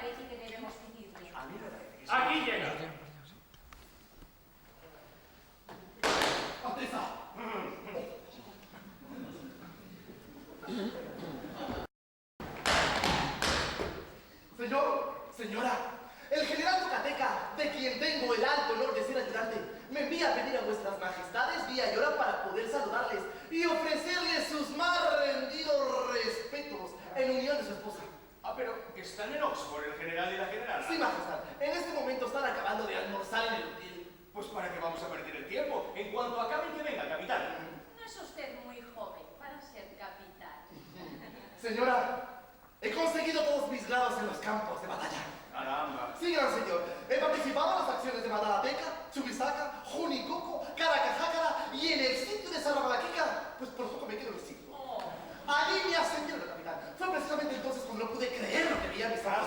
parece que debemos decirle? A mí me parece que sí. Aquí llega. ¡Alteza! Señora, el general Tocateca, de quien tengo el alto honor de ser ayudante, me envía a pedir a vuestras majestades vía Llora para poder saludarles y ofrecerles sus más rendidos respetos en unión de su esposa. Ah, pero están en Oxford el general y la generala. Sí, majestad, en este momento están acabando de almorzar en el hotel. Pues para qué vamos a perder el tiempo. En cuanto acaben, que venga, capitán. No es usted muy joven para ser capitán. Señora, he conseguido todos mis grados en los campos de batalla. Caramba. Sí, gran señor. He participado en las acciones de Madalateca, Chubisaca, Junicoco, Caracajácara y en el sitio de Sarabalaquica. Pues por poco me quedo en el sitio. Oh. Allí me ascendieron, capitán. Fue precisamente entonces cuando no pude creer lo que veía en mis ojos.